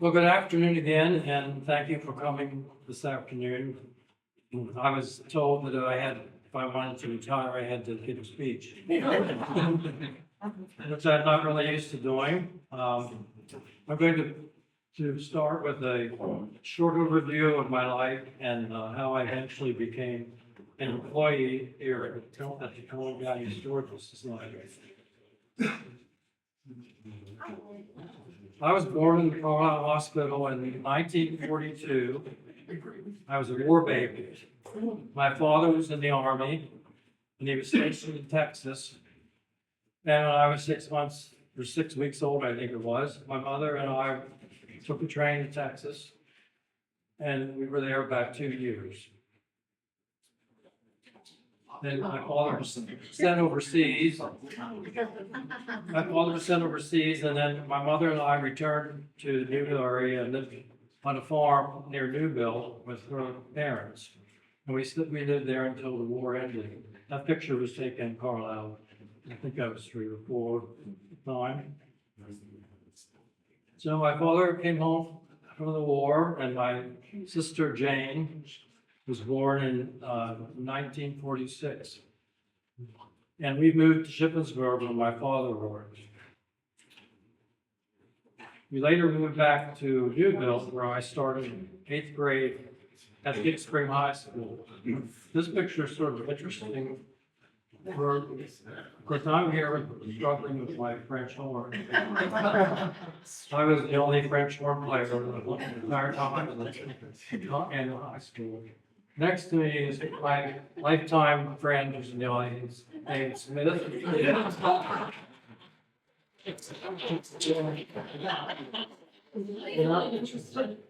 Well, good afternoon again, and thank you for coming this afternoon. I was told that if I wanted to retire, I had to give a speech, which I'm not really used to doing. I'm going to start with a short overview of my life and how I eventually became an employee here at the Cumberland County Historical Society. I was born in the Colorado Hospital in 1942. I was a war baby. My father was in the Army, and he was stationed in Texas. And when I was 6 weeks old, I think it was, my mother and I took a train to Texas, and we were there about 2 years. Then my father was sent overseas. And then my mother and I returned to the Newville area and lived on a farm near Newville with her parents. And we lived there until the war ended. That picture was taken in Carlisle. I think I was 3 or 4 at the time. So my father came home from the war, and my sister Jane was born in 1946. And we moved to Shippensburg when my father worked. We later moved back to Newville, where I started 8th grade at Big Spring High School. This picture is sort of interesting. Of course, I'm here struggling with my French horn. I was the only French horn player the entire time in high school. Next to me is my lifetime friend who's in the audience, Dave Smith.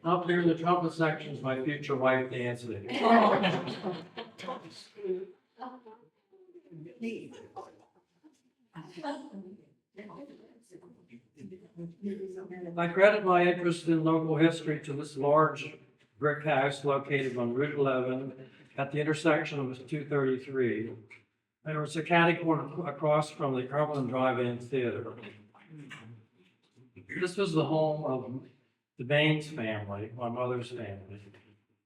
Up here in the trumpet section is my future wife, Nancy. I credit my interest in local history to this large brick house located on Route 11 at the intersection of 233. And it was a catty corner across from the Cumberland Drive-In Theater. This was the home of the Baines family, my mother's family.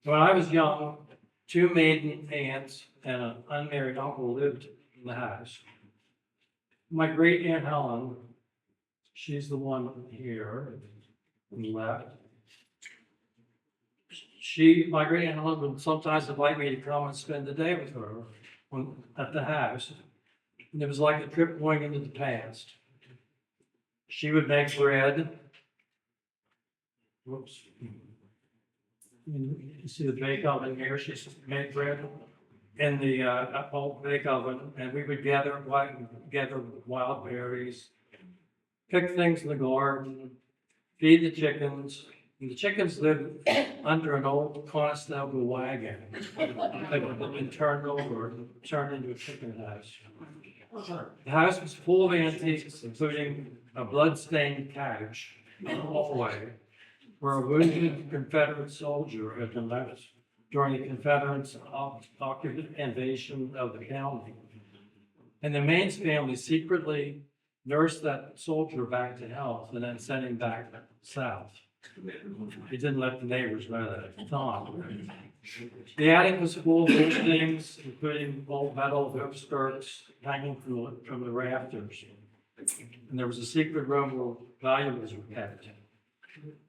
When I was young, 2 maiden aunts and an unmarried uncle lived in the house. My great aunt Helen, she's the one here on the left. My great aunt Helen would sometimes invite me to come and spend the day with her at the house. And it was like a trip going into the past. She would make bread. Whoops. You see the bake oven here? She made bread in the old bake oven, and we would gather wild berries, pick things in the garden, feed the chickens. And the chickens lived under an old Conestoga wagon that had been turned over and turned into a chicken house. The house was full of antiques, including a blood-stained couch in the hallway where a wounded Confederate soldier had been left during the Confederates' invasion of the county. And the Maines family secretly nursed that soldier back to health and then sent him back south. He didn't let the neighbors know that at the time. The attic was full of old things, including old metal hoop skirts hanging from the rafters. And there was a secret room where valuables were kept.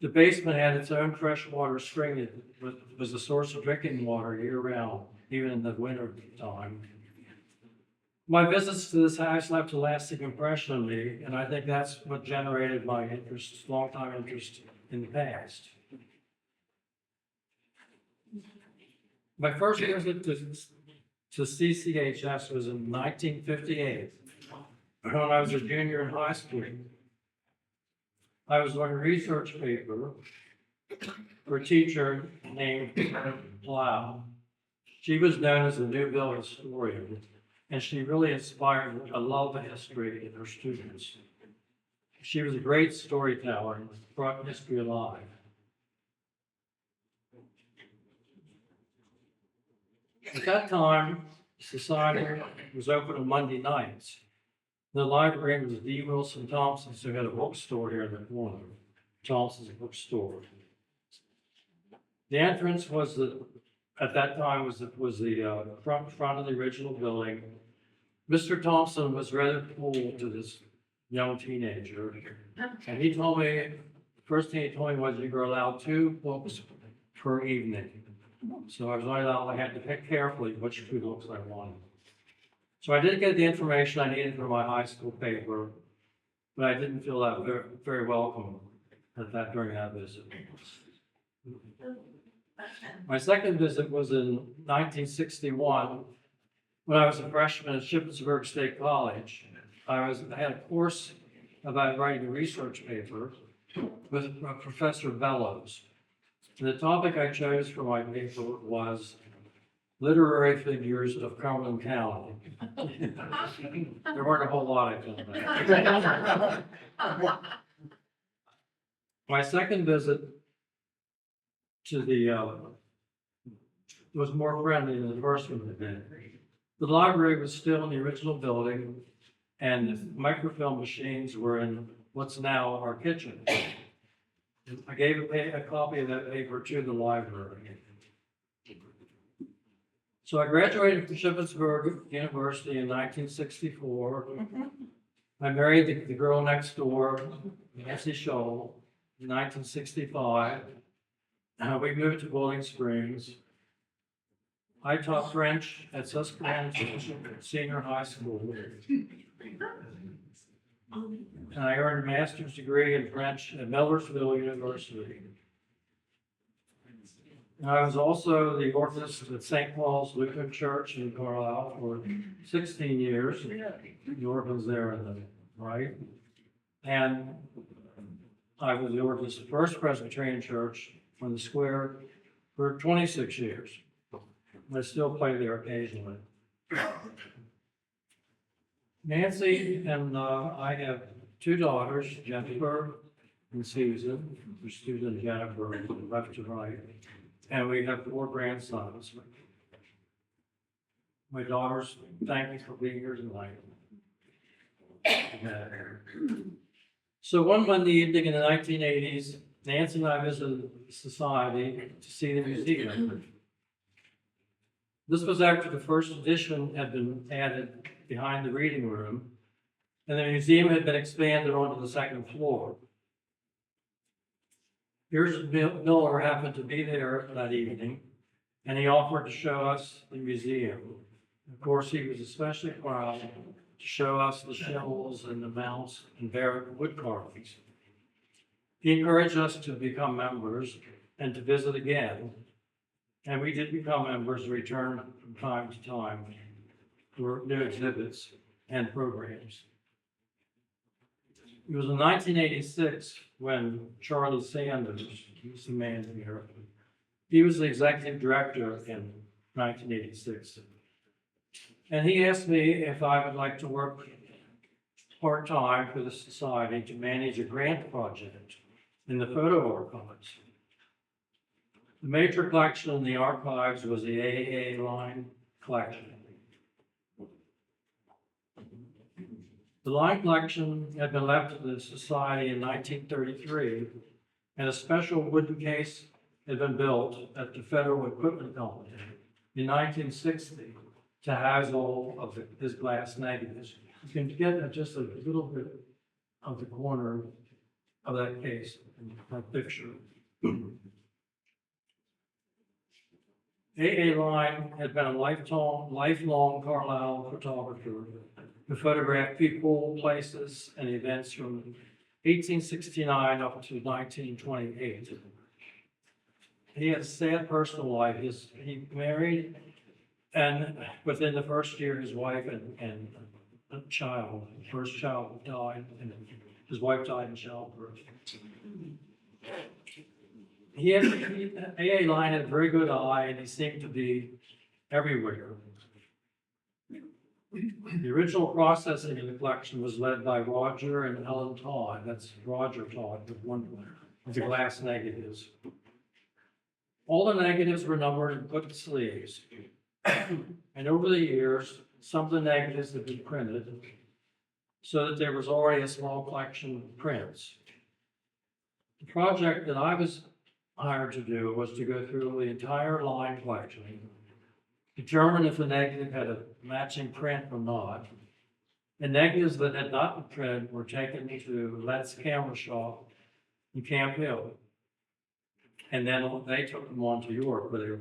The basement had its own freshwater spring that was a source of drinking water year-round, even in the winter time. My visits to this house left a lasting impression on me, and I think that's what generated my interest, long-time interest in the past. My first visit to CCHS was in 1958, when I was a junior in high school. I was on a research paper for a teacher named Plow. She was known as the Newville historian, and she really inspired a love of history in her students. She was a great storyteller and brought history alive. At that time, the society was open on Monday nights. The library was D. Wilson Thompson's, who had a bookstore here in the corner. Thompson's bookstore. The entrance was at that time was the front of the original building. Mr. Thompson was rather cool to this young teenager, and he told me, first thing he told me was you were allowed 2 books per evening. So I was only allowed, I had to pick carefully which 2 books I wanted. So I did get the information I needed for my high school paper, but I didn't feel that very welcome during that visit. My second visit was in 1961, when I was a freshman at Shippensburg State College. I had a course about writing a research paper with Professor Bellows. And the topic I chose for my paper was literary figures of Cumberland County. There weren't a whole lot, I found. My second visit to was more friendly than the first one had been. The library was still in the original building, and the microfilm machines were in what's now our kitchen. I gave a copy of that paper to the library. So I graduated from Shippensburg University in 1964. I married the girl next door, Nancy Scholl, in 1965. We moved to Bowling Springs. I taught French at Susquehanna Senior High School. And I earned a master's degree in French at Millersville University. And I was also the organist at St. Paul's Lutheran Church in Carlisle for 16 years. The organ's there in the right. And I was the organist at First Presbyterian Church on the square for 26 years. I still play there occasionally. Nancy and I have 2 daughters, Jennifer and Susan. We're Susan and Jennifer left to right. And we have 4 grandsons. My daughters, thank you for being here tonight. So one Monday evening in the 1980s, Nancy and I visited the society to see the museum. This was after the first edition had been added behind the reading room, and the museum had been expanded onto the 2nd floor. Here's Miller happened to be there that evening, and he offered to show us the museum. Of course, he was especially proud to show us the shells and the mounts and barrack wood carvings. He encouraged us to become members and to visit again. And we did become members and return from time to time for new exhibits and programs. It was in 1986 when Charlie Sanders, he's the man here, he was the executive director in 1986. And he asked me if I would like to work part-time for the society to manage a grant project in the photo archives. The major collection in the archives was the AA line collection. The line collection had been left to the society in 1933, and a special wooden case had been built at the Federal Equipment Company in 1960 to house all of his glass negatives. You can get just a little bit of the corner of that case in that picture. A.A. Line had been a lifelong Carlisle photographer who photographed people, places, and events from 1869 up to 1928. He had a sad personal life. He married, and within the first year, his wife and first child died, and his wife died in childbirth. A.A. Line had a very good eye, and he seemed to be everywhere. The original processing of the collection was led by Roger and Ellen Todd. That's Roger Todd with one of the glass negatives. All the negatives were numbered and put in sleeves. And over the years, some of the negatives have been printed so that there was already a small collection of prints. The project that I was hired to do was to go through the entire line collection, determine if the negative had a matching print or not. The negatives that had not been printed were taken to Let's Camera Shop in Camp Hill. And then they took them on to York where the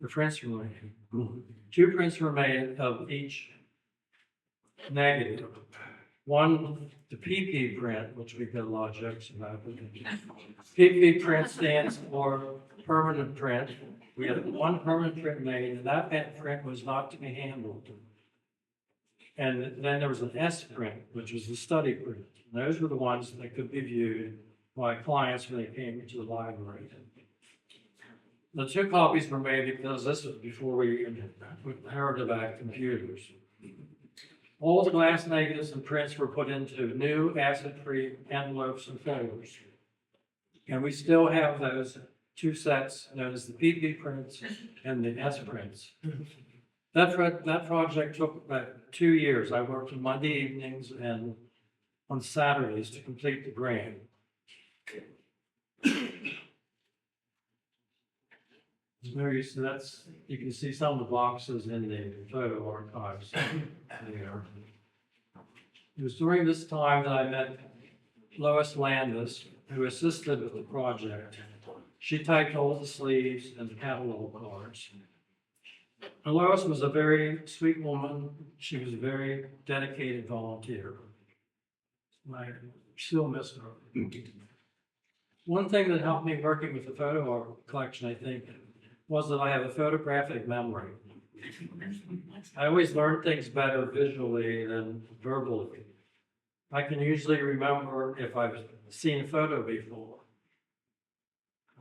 prints were made. 2 prints were made of each negative. One, the PP print, which we've got a lot of jokes about. PP print stands for permanent print. We had 1 permanent print made, and that print was not to be handled. And then there was an S print, which was the study print. And those were the ones that could be viewed by clients when they came into the library. The 2 copies were made because this was before we heard about computers. All the glass negatives and prints were put into new acid-free envelopes and folders. And we still have those 2 sets known as the PP prints and the S prints. That project took about 2 years. I worked on Monday evenings and on Saturdays to complete the grant. There you see, you can see some of the boxes in the photo archives there. It was during this time that I met Lois Landis, who assisted with the project. She typed all the sleeves and the catalog cards. And Lois was a very sweet woman. She was a very dedicated volunteer. I still miss her. One thing that helped me working with the photo art collection, I think, was that I have a photographic memory. I always learn things better visually than verbally. I can usually remember if I've seen a photo before.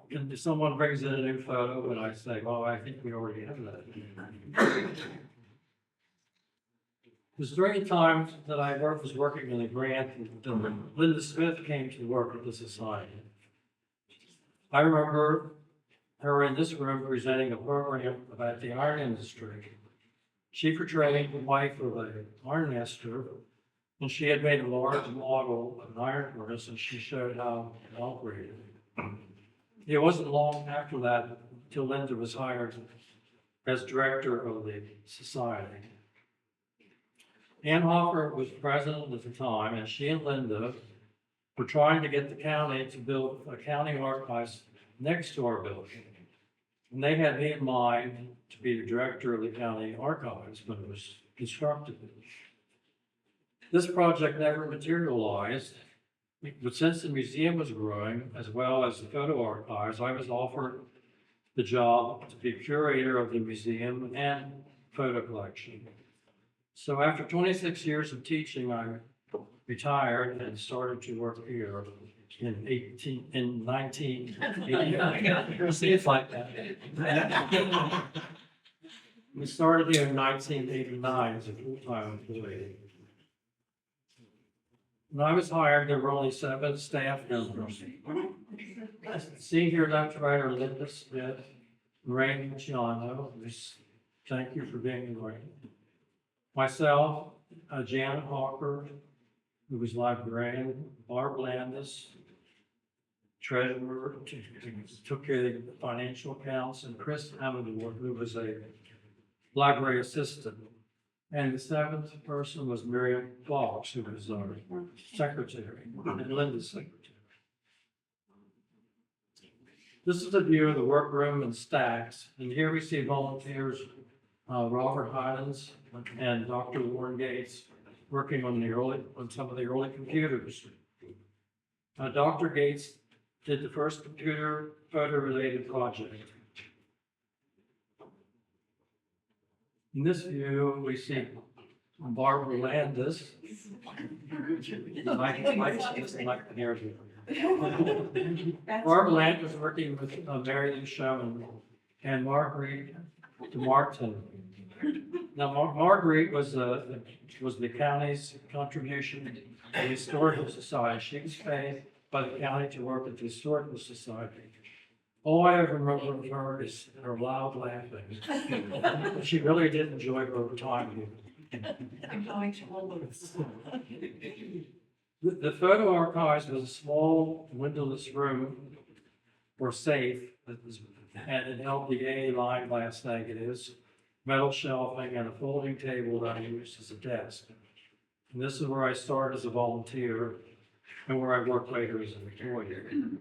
And if someone brings in a new photo and I say, well, I think we already have that. It was during the time that I was working on a grant that Linda Smith came to work at the society. I remember her in this room presenting a program about the iron industry. She portrayed the wife of an iron master, and she had made a large model of an iron furnace, and she showed how it operated. It wasn't long after that till Linda was hired as director of the society. Ann Hoffer was president at the time, and she and Linda were trying to get the county to build a county archives next to our building. And they had me in mind to be the director of the county archives when it was constructed. This project never materialized, but since the museum was growing, as well as the photo archives, I was offered the job to be curator of the museum and photo collection. So after 26 years of teaching, I retired and started to work here in 1989. See, it's like that. We started here in 1989 as a full-time employee. When I was hired, there were only 7 staff members. See here, left writer Linda Smith, Rain Luciano. Thank you for being the Rain. Myself, Janet Hawker, who was librarian, Barb Landis, treasurer, took care of the financial accounts, and Chris Amador, who was a library assistant. And the 7th person was Miriam Fox, who was our secretary, and Linda's secretary. This is a view of the workroom and stacks, and here we see volunteers, Robert Hylands and Dr. Warren Gates, working on some of the early computers. Dr. Gates did the first computer photo-related project. In this view, we see Barbara Landis. Barbara Landis was working with Mary Lou Showman and Marguerite DeMartin. Now, Marguerite was the county's contribution to the Historical Society. She was paid by the county to work at the Historical Society. All I ever remember of her is her loud laughing. She really did enjoy her time here. I'm going to hold The photo archives was a small windowless room or safe and it held the A-line glass negatives, metal shelving, and a folding table that I used as a desk. And this is where I started as a volunteer and where I worked later as an employee.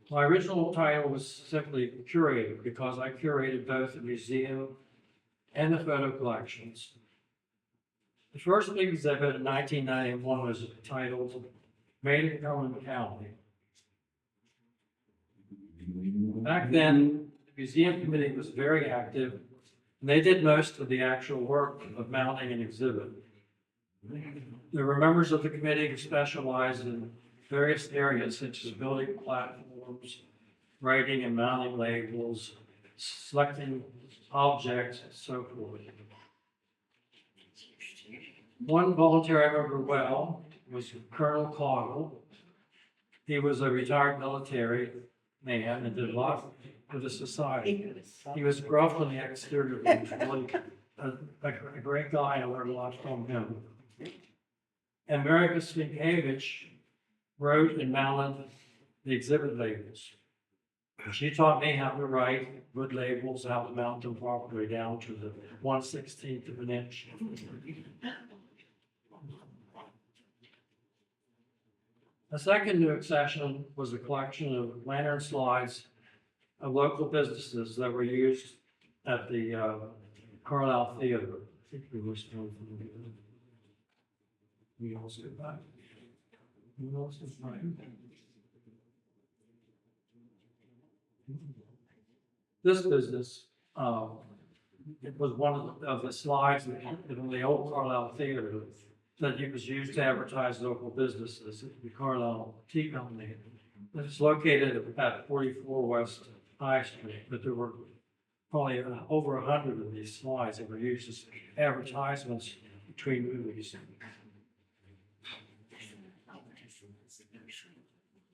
My original title was simply curator because I curated both the museum and the photo collections. The first big exhibit in 1991 was titled Made in Cumberland County. Back then, the museum committee was very active, and they did most of the actual work of mounting an exhibit. There were members of the committee who specialized in various areas such as building platforms, writing and mounting labels, selecting objects, and so forth. One volunteer I remember well was Colonel Caudle. He was a retired military man and did a lot for the society. He was gruff on the exterior, but he was really a great guy. I learned a lot from him. And Mary Vasilkiewicz wrote and mounted the exhibit labels. She taught me how to write good labels, how to mount them properly down to the 1/16 of an inch. A second new accession was a collection of lantern slides of local businesses that were used at the Carlisle Theater. I think we were still we also did that. We also did. This business, it was one of the slides in the old Carlisle Theater that it was used to advertise local businesses, the Carlisle Tea Company. It's located at 44 West High Street, but there were probably over 100 of these slides that were used as advertisements between movies.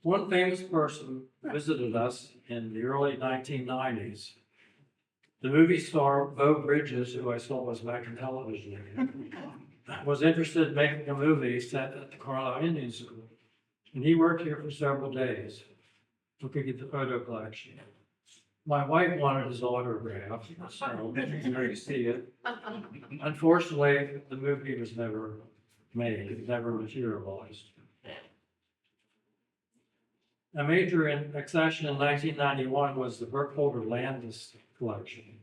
One famous person visited us in the early 1990s. The movie star Beau Bridges, who I saw was back in television, was interested in making a movie set at the Carlisle Indian School. And he worked here for several days looking at the photo collection. My wife wanted his autograph, so there you see it. Unfortunately, the movie was never made, it never materialized. A major accession in 1991 was the Burkholder Landis collection.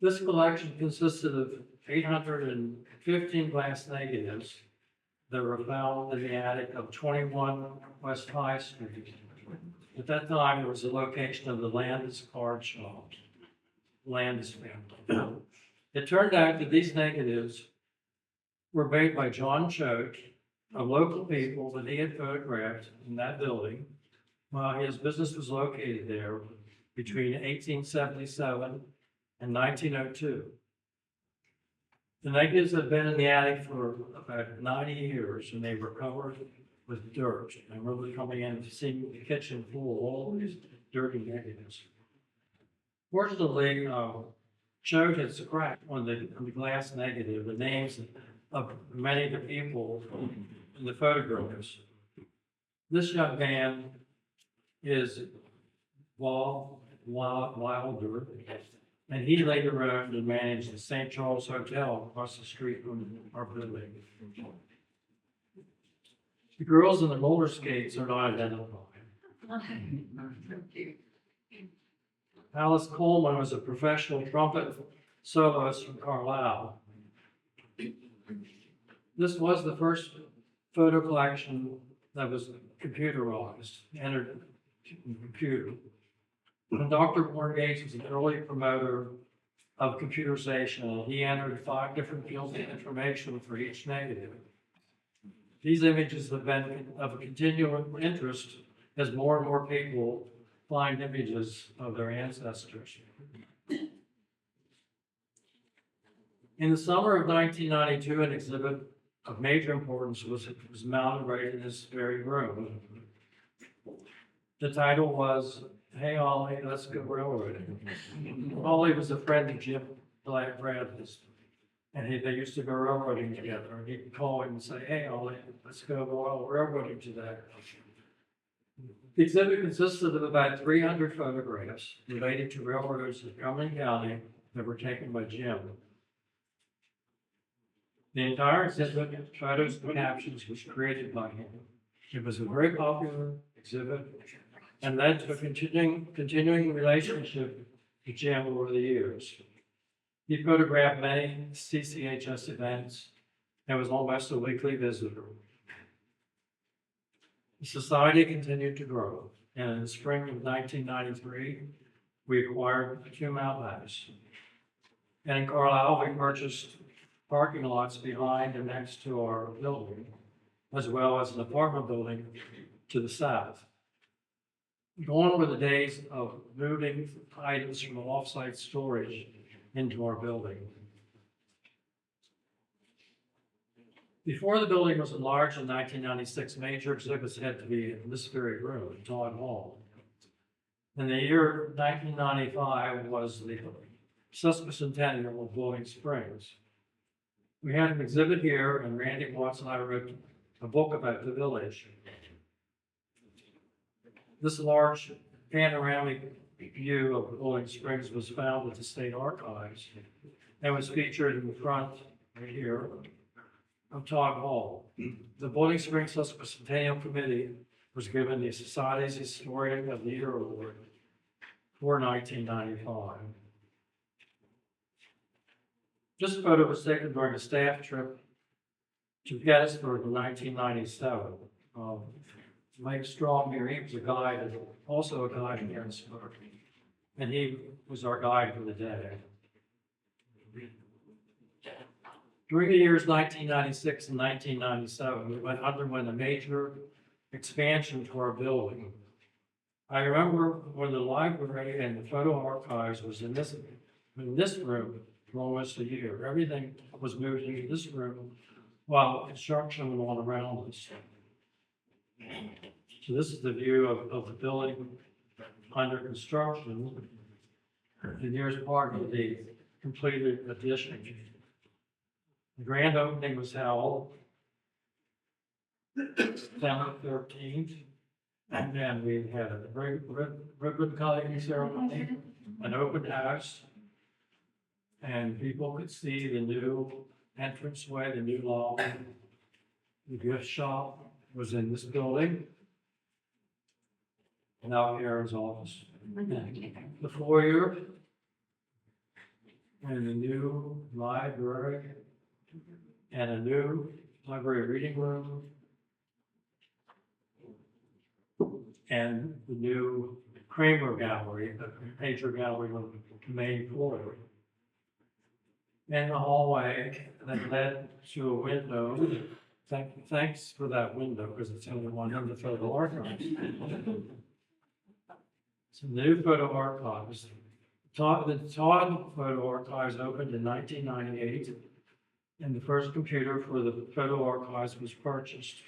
This collection consisted of 815 glass negatives that were found in the attic of 21 West High Street. At that time, it was the location of the Landis card shop, Landis family. It turned out that these negatives were made by John Choate, of local people that he had photographed in that building while his business was located there between 1877 and 1902. The negatives had been in the attic for about 90 years and they were covered with dirt. I remember coming in and seeing the kitchen full of all these dirty negatives. Fortunately, Choate had scratched on the glass negative the names of many of the people in the photographs. This young man is Wilder, and he later owned and managed the St. Charles Hotel across the street from our building. The girls in the roller skates are not identified. Alice Coleman was a professional trumpet soloist from Carlisle. This was the first photo collection that was computerized, entered in computer. And Dr. Warren Gates was an early promoter of computerization, and he entered 5 different fields of information for each negative. These images have been of a continual interest as more and more people find images of their ancestors. In the summer of 1992, an exhibit of major importance was mounted right in this very room. The title was, "Hey Ollie, let's go railroading." Ollie was a friend of Jim Bradley's. And they used to go railroading together, and he'd call him and say, "Hey, Ollie, let's go railroading today." The exhibit consisted of about 300 photographs related to railroads in Cumberland County that were taken by Jim. The entire exhibit, photos and captions, was created by him. It was a very popular exhibit and led to a continuing relationship with Jim over the years. He photographed many CCHS events and was almost a weekly visitor. The society continued to grow, and in the spring of 1993, we acquired the Cumberland House. And in Carlisle, we purchased parking lots behind and next to our building, as well as an apartment building to the south. Gone were the days of moving items from off-site storage into our building. Before the building was enlarged in 1996, major exhibits had to be in this very room, Todd Hall. In the year 1995 was the sesquicentennial of Bowling Springs. We had an exhibit here, and Randy Watts and I wrote a book about the village. This large panoramic view of Bowling Springs was found at the State Archives and was featured in the front right here of Todd Hall. The Bowling Springs Sesquicentennial Committee was given the Society's Historian of the Year Award for 1995. This photo was taken during a staff trip to Gettysburg in 1997. Mike Strong here, he was a guide, also a guide in Gettysburg, and he was our guide for the day. During the years 1996 and 1997, we underwent a major expansion to our building. I remember when the library and the photo archives was in this room for almost a year. Everything was moved into this room while construction went on around us. So this is the view of the building under construction. And here's part of the completed addition. The grand opening was held September 13th. And then we had a ribbon cutting ceremony, an open house, and people could see the new entranceway, the new lobby. The gift shop was in this building. Now Aaron's office. The foyer and the new library and a new library reading room and the new Kramer Gallery, the major gallery on the main floor. And the hallway that led to a window. Thanks for that window, because it's the only one in the photo archives. So the new photo archives. The Todd Photo Archives opened in 1998, and the first computer for the photo archives was purchased.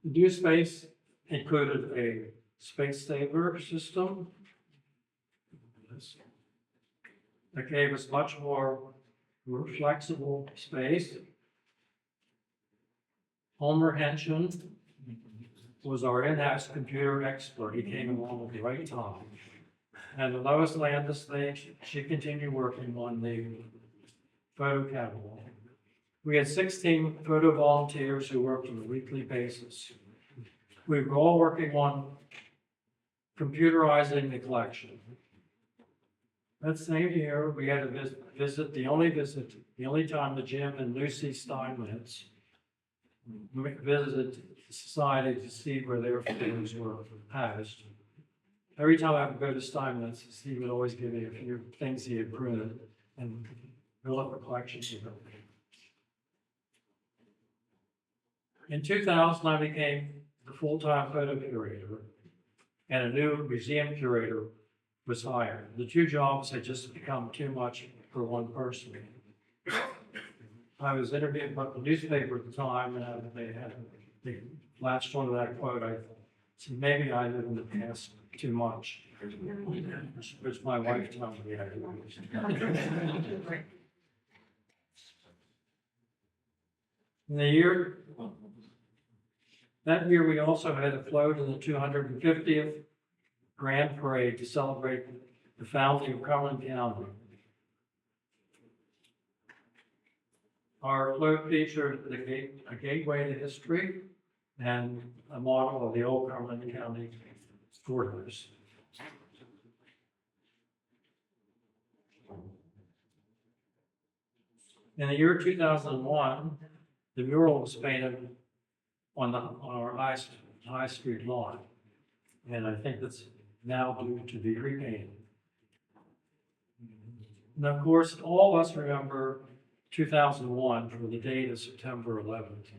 The new space included a space saver system that gave us much more flexible space. Homer Henshin was our in-house computer expert. He came along at the right time. And Lois Landis, she continued working on the photo catalog. We had 16 photo volunteers who worked on a weekly basis. We were all working on computerizing the collection. That same year, we had a visit, the only time the Jim and Lucy Steinmetz visited the society to see where their photos were housed. Every time I would go to Steinmetz, he would always give me a few things he had printed and fill up the collections of them. In 2000, I became the full-time photo curator, and a new museum curator was hired. The two jobs had just become too much for one person. I was interviewed by the newspaper at the time, and they latched onto that quote. I said, maybe I live in the past too much, which my wife told me I did. In the year, that year we also had a float in the 250th Grand Parade to celebrate the founding of Cumberland County. Our float featured a gateway to history and a model of the old Cumberland County courthouse. In the year 2001, the mural was painted on our High Street lawn, and I think it's now due to be repainted. And of course, all of us remember 2001 for the date of September 11th.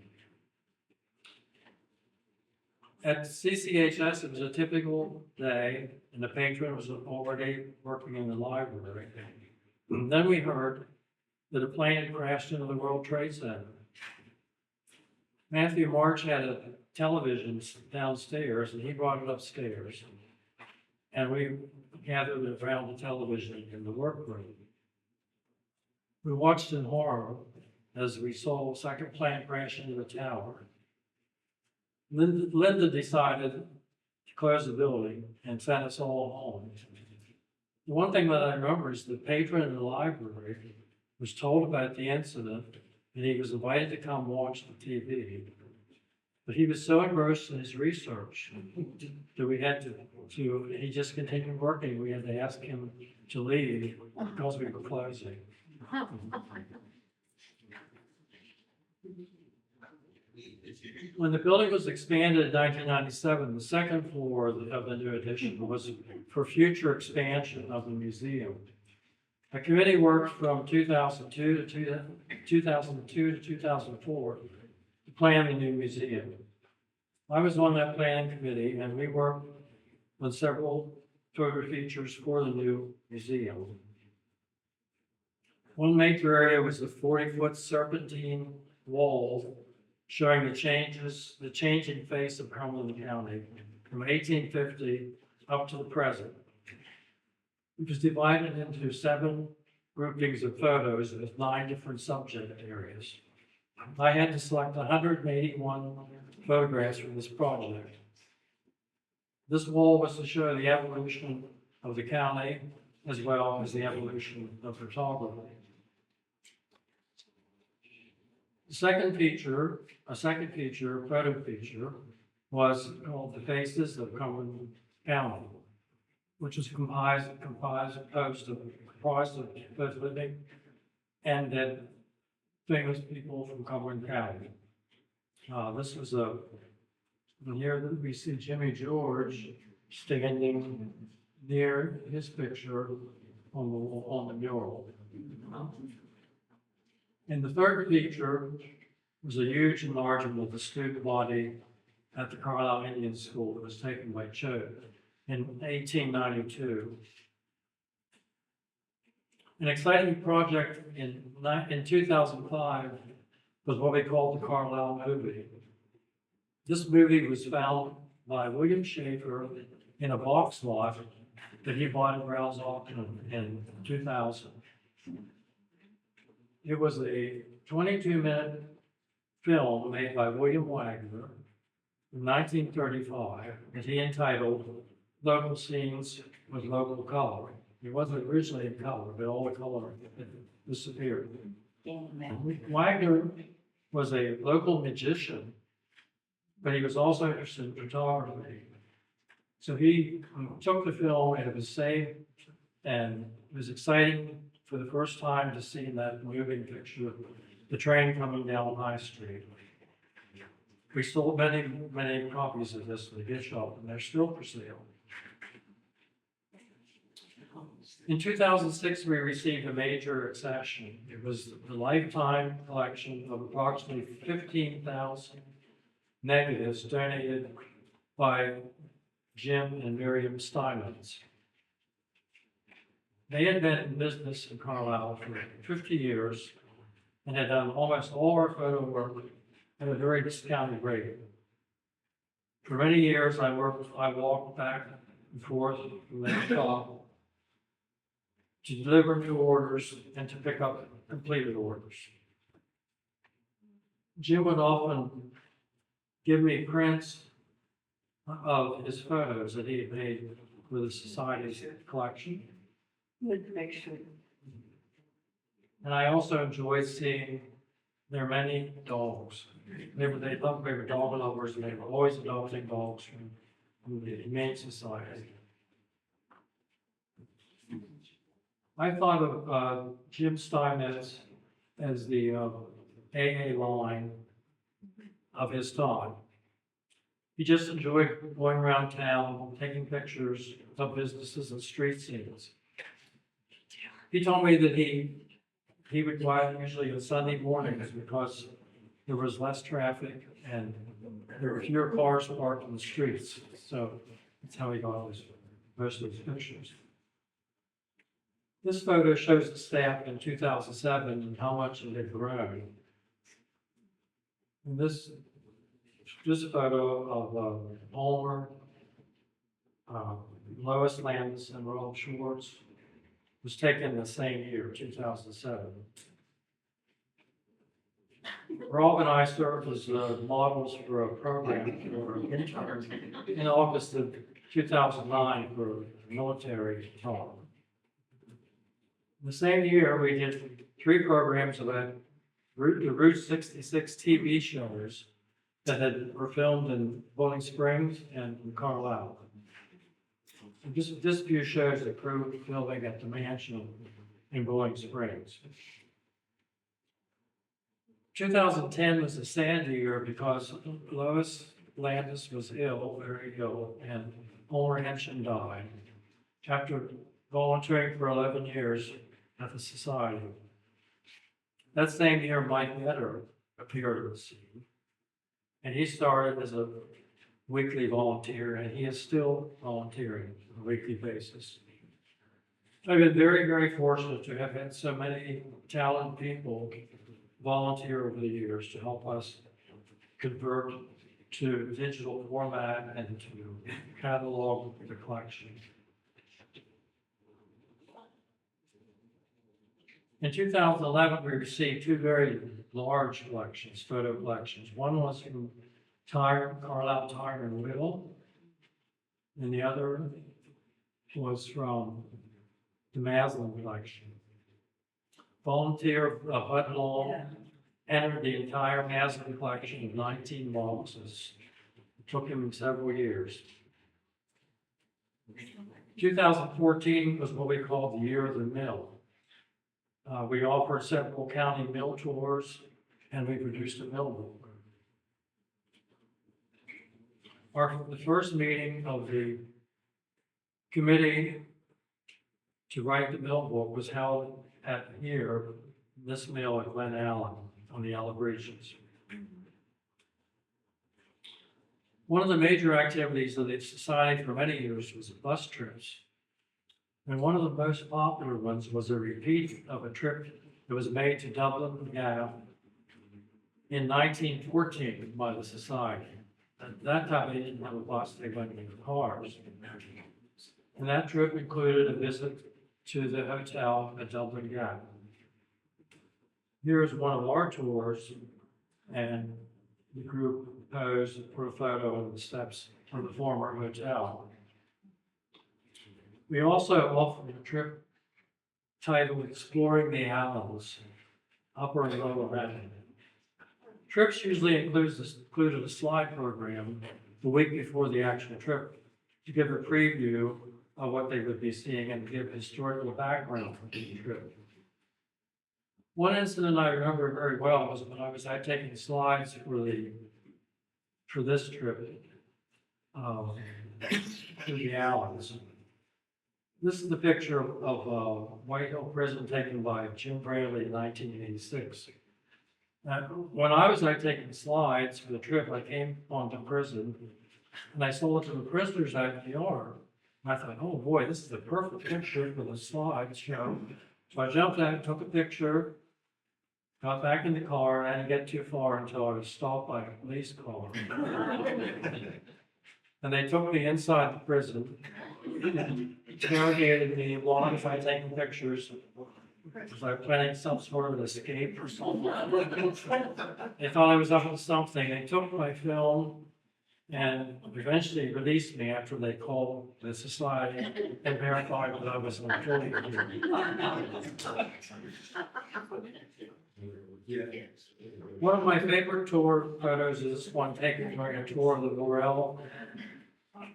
At CCHS, it was a typical day, and the patron was already working in the library. And then we heard that a plane had crashed into the World Trade Center. Matthew March had a television downstairs, and he brought it upstairs. And we gathered around the television in the workroom. We watched in horror as we saw a second plane crash into the tower. Linda decided to close the building and send us all home. The one thing that I remember is the patron of the library was told about the incident, and he was invited to come watch the TV. But he was so engrossed in his research that we had to he just continued working. We had to ask him to leave because we were closing. When the building was expanded in 1997, the second floor of the new addition was for future expansion of the museum. A committee worked from 2002 to 2004 to plan the new museum. I was on that planning committee, and we worked on several photo features for the new museum. One major area was the 40-foot serpentine wall showing the changing face of Cumberland County from 1850 up to the present. It was divided into 7 groupings of photos with 9 different subject areas. I had to select 181 photographs from this project. This wall was to show the evolution of the county as well as the evolution of photography. A second feature, photo feature, was called The Faces of Cumberland County, which is comprised of both living and dead famous people from Cumberland County. This was here we see Jimmy George standing near his picture on the mural. And the third feature was a huge enlargement of the student body at the Carlisle Indian School that was taken by Cho in 1892. An exciting project in 2005 was what we called the Carlisle movie. This movie was found by William Schaefer in a box lot that he bought at Browns auction in 2000. It was a 22-minute film made by William Wagner in 1935 that he entitled Local Scenes with Local Color. It wasn't originally in color, but all the color disappeared. Wagner was a local magician, but he was also interested in photography. So he took the film, and it was saved, and it was exciting for the first time to see that moving picture, the train coming down High Street. We sold many copies of this to the gift shop, and they're still for sale. In 2006, we received a major accession. It was the lifetime collection of approximately 15,000 negatives donated by Jim and Miriam Steinmetz. They had been in business in Carlisle for 50 years and had done almost all our photo work at a very discounted rate. For many years, I walked back and forth from that shop to deliver new orders and to pick up completed orders. Jim would often give me prints of his photos that he had made for the society's collection. Good picture. And I also enjoyed seeing their many dogs. They were dog lovers, and they were always adopting dogs from the Humane Society. I thought of Jim Steinmetz as the AA line of his time. He just enjoyed going around town, taking pictures of businesses and street scenes. He told me that he would go out usually on Sunday mornings because there was less traffic and there were fewer cars parked in the streets. So that's how he got most of his pictures. This photo shows the staff in 2007 and how much it had grown. And this photo of Palmer, Lois Landis, and Rob Schwartz was taken the same year, 2007. Rob and I served as models for a program for interns in August of 2009 for military talk. The same year, we did 3 programs about the Route 66 TV shows that were filmed in Bowling Springs and in Carlisle. This view shows the crew filming at the mansion in Bowling Springs. 2010 was a sad year because Lois Landis was ill, very ill, and Homer Henshin died after volunteering for 11 years at the Society. That same year, Mike Metter appeared on the scene, and he started as a weekly volunteer, and he is still volunteering on a weekly basis. I've been very, very fortunate to have had so many talented people volunteer over the years to help us convert to digital format and to catalog the collection. In 2011, we received 2 very large collections, photo collections. One was from Carlisle, Tire and Wheel, and the other was from the Maslin collection. Volunteer Bud Long entered the entire Maslin collection of 19 boxes. It took him several years. 2014 was what we called the Year of the Mill. We offered several county mill tours, and we produced a mill book. The first meeting of the committee to write the mill book was held at this mill at Glen Allen on the Alebricians. One of the major activities of the society for many years was bus trips. And one of the most popular ones was a repeat of a trip that was made to Dublin Gap in 1914 by the society. At that time, they didn't have a bus, they went in cars. And that trip included a visit to the hotel at Dublin Gap. Here's one of our tours, and the group posed for a photo of the steps from the former hotel. We also offered a trip titled Exploring the Allens, Upper and Lower Manhattan. Trips usually included a slide program the week before the actual trip to give a preview of what they would be seeing and give historical background for the trip. One incident I remember very well was when I was out taking slides for this trip to the Allens. This is the picture of White Hill Prison taken by Jim Bradley in 1986. When I was out taking slides for the trip, I came onto prison and I saw it to the prisoners out in the yard. And I thought, oh boy, this is the perfect picture for the slideshow. So I jumped out, took a picture, got back in the car, and I didn't get too far until I was stopped by a police car. And they took me inside the prison, interrogated me while I was taking pictures, Was I planning some sort of escape or something? They thought I was up to something. They took my film and eventually released me after they called the society and verified that I was an employee. One of my favorite tour photos is one taken during a tour of the Morel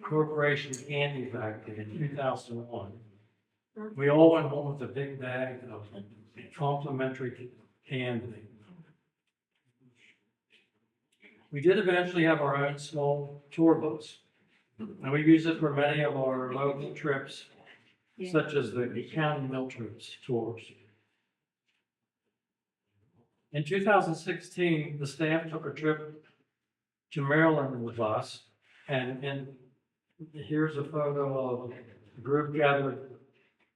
Corporation Candy Factory in 2001. We all went home with a big bag of complimentary candy. We did eventually have our own small tour bus, and we use it for many of our local trips, such as the county mill trips tours. In 2016, the staff took a trip to Maryland with us, and here's a photo of the group gathered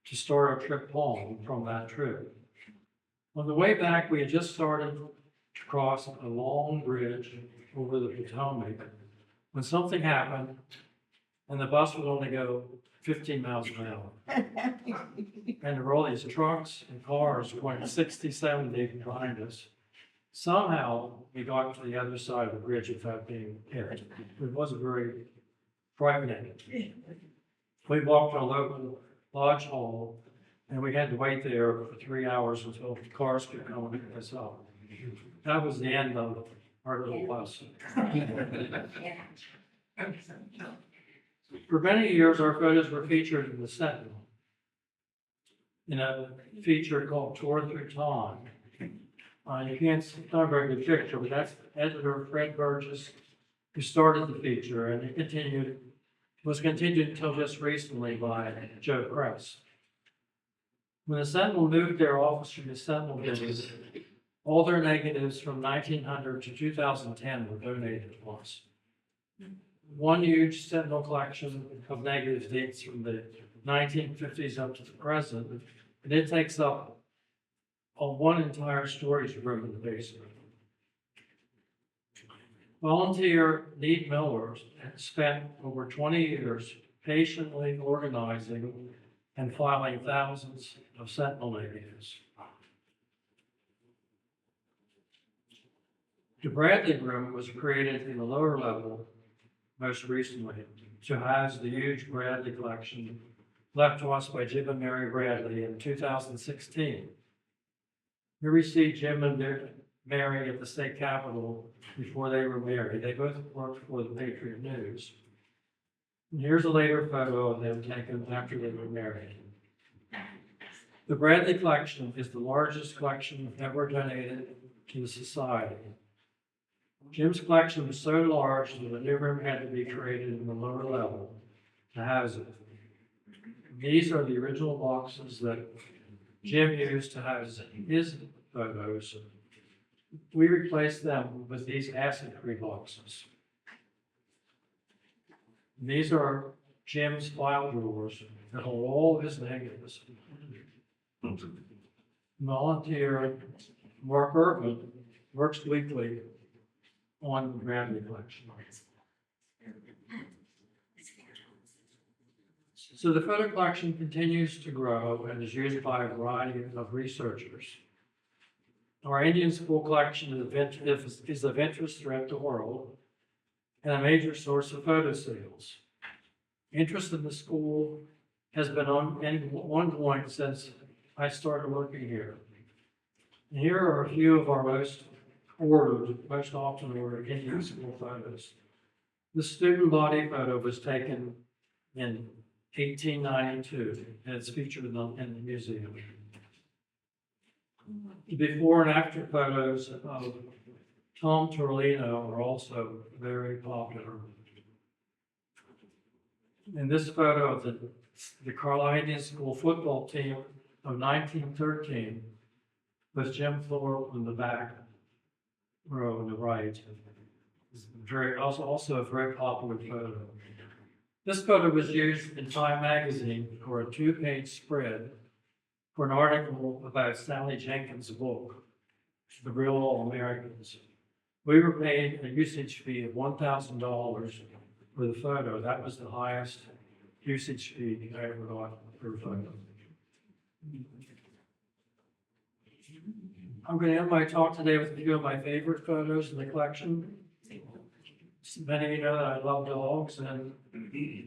to start our trip home from that trip. On the way back, we had just started to cross a long bridge over the Potomac when something happened and the bus would only go 15 miles an hour. And there were all these trucks and cars going 60, 70 behind us. Somehow we got to the other side of the bridge without being hit. It wasn't very frightening. We walked to a local lodge hall and we had to wait there for 3 hours until the cars could come and pick us up. That was the end of our little bus. For many years, our photos were featured in the Sentinel in a feature called Tour Through Time. You can't see, it's not a very good picture, but that's editor Fred Burgess who started the feature, and it was continued until just recently by Joe Kress. When the Sentinel moved their office from the Sentinel days, all their negatives from 1900 to 2010 were donated to us. One huge Sentinel collection of negatives dates from the 1950s up to the present, and it takes up one entire storage room in the basement. Volunteer Need Miller spent over 20 years patiently organizing and filing thousands of Sentinel negatives. The Bradley Room was created in the lower level most recently to house the huge Bradley collection left to us by Jim and Mary Bradley in 2016. Here we see Jim and Mary at the state capitol before they were married. They both worked for the Patriot News. And here's a later photo of them taken after they were married. The Bradley collection is the largest collection ever donated to the society. Jim's collection was so large that a new room had to be created in the lower level to house it. These are the original boxes that Jim used to house his photos. We replaced them with these acid-free boxes. These are Jim's file drawers that hold all of his negatives. Volunteer Mark Urban works weekly on the Bradley collection. So the photo collection continues to grow and is used by a variety of researchers. Our Indian school collection is of interest throughout the world and a major source of photo sales. Interest in the school has been ongoing since I started working here. And here are a few of our most often ordered Indian school photos. The student body photo was taken in 1892, and it's featured in the museum. The before and after photos of Tom Torlino are also very popular. In this photo of the Carlisle Indian School football team of 1913 with Jim Thorpe in the back row on the right. It's also a very popular photo. This photo was used in Time magazine for a 2-page spread for an article about Sally Jenkins' book, The Real All Americans. We were paid a usage fee of $1,000 for the photo. That was the highest usage fee I ever got for a photo. I'm going to end my talk today with a few of my favorite photos in the collection. Many of you know that I love dogs, and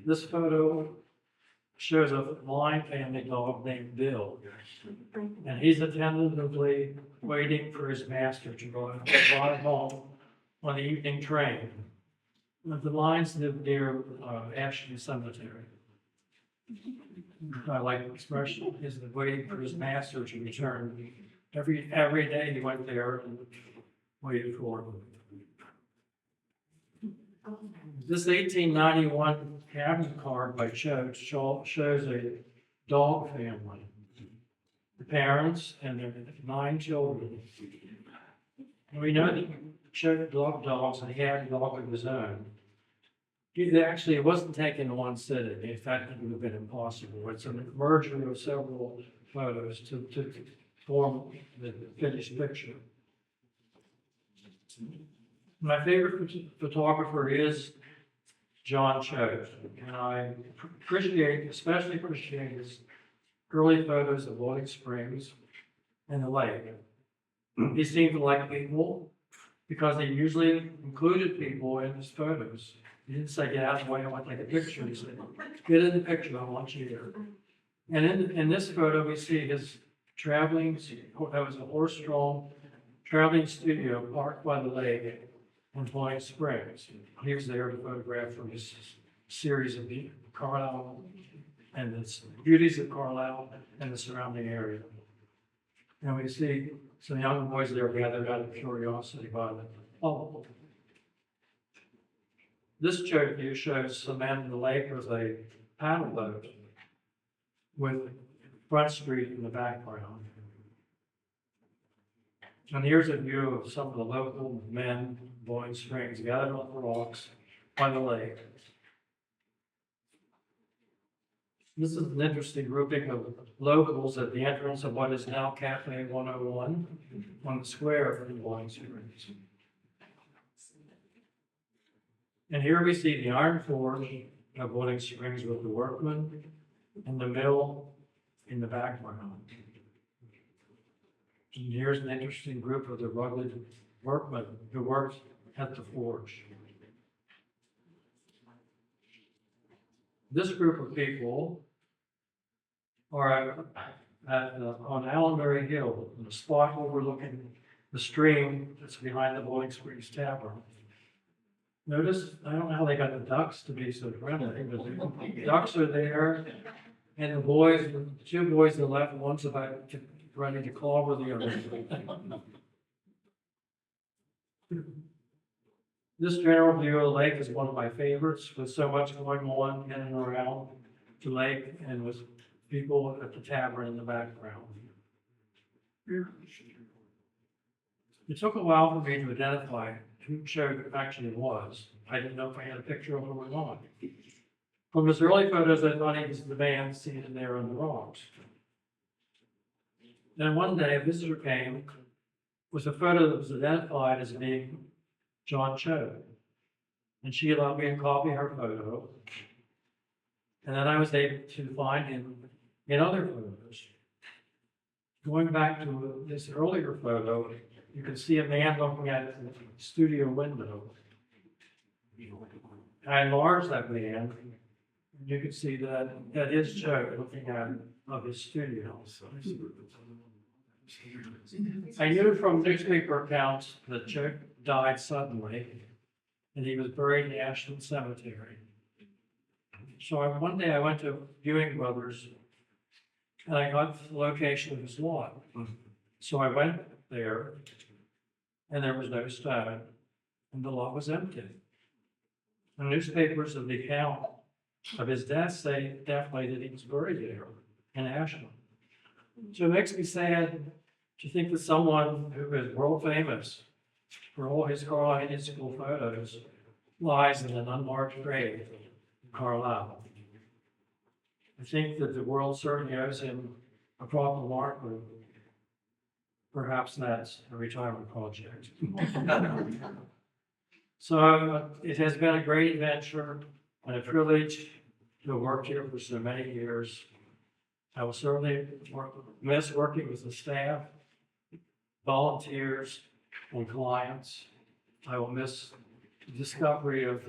this photo shows a blind family dog named Bill. And he's attentively waiting for his master to arrive home on the evening train. The blinds live near Ashton Cemetery. I like the expression, is waiting for his master to return. Every day he went there and waited for him. This 1891 cabinet card by Choate shows a dog family, the parents and their 9 children. And we know that Choate loved dogs, and he had a dog of his own. It wasn't taken in one sitting. In fact, it would have been impossible. It's a merger of several photos to form the finished picture. My favorite photographer is John Choate, and I especially appreciate his early photos of Boiling Springs and the lake. He seemed to like people because he usually included people in his photos. He didn't say, get out of the way, I want to take a picture. He said, get in the picture, I want you here. And in this photo, we see his that was a horse-drawn traveling studio parked by the lake in Boiling Springs. He was there to photograph from his series of Carlisle and the beauties of Carlisle and the surrounding area. And we see some young boys there gathered out of curiosity by the bubble. This view shows some men in the lake with a paddle boat with Front Street in the background. And here's a view of some of the local men, Boiling Springs, gathered on the rocks by the lake. This is an interesting grouping of locals at the entrance of what is now Cafe 101 on the square in Boiling Springs. And here we see the iron forge of Boiling Springs with the workmen and the mill in the background. And here's an interesting group of the rugged workmen who worked at the forge. This group of people are on Allenbury Hill, in a spot overlooking the stream that's behind the Boiling Springs Tavern. Notice, I don't know how they got the ducks to be so friendly, but the ducks are there, and the 2 boys on the left, one's about ready to clobber the other. This general view of the lake is one of my favorites, with so much going on in and around the lake and with people at the tavern in the background. It took a while for me to identify who Choate actually was. I didn't know if I had a picture of him or not. From his early photos, I thought he was the man seated there on the rocks. Then one day, a visitor came with a photo that was identified as being John Choate. And she allowed me to copy her photo. And then I was able to find him in other photos. Going back to this earlier photo, you can see a man looking at the studio window. I enlarged that man, and you can see that is Choate looking at his studio. I knew from newspaper accounts that Choate died suddenly, and he was buried in the Ashland Cemetery. So one day I went to Viewing Brothers, and I got the location of his lot. So I went there, and there was no stone, and the lot was empty. The newspapers of the account of his death say definitely that he was buried there in Ashland. So it makes me sad to think that someone who is world famous for all his Carlisle High School photos lies in an unmarked grave in Carlisle. I think that the world certainly owes him a proper mark, but perhaps that's a retirement project. So it has been a great adventure and a privilege to have worked here for so many years. I will certainly miss working with the staff, volunteers, and clients. I will miss discovery of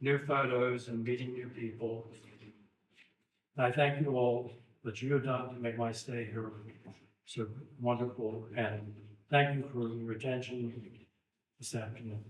new photos and meeting new people. I thank you all that you have done to make my stay here so wonderful, and thank you for your attention this afternoon.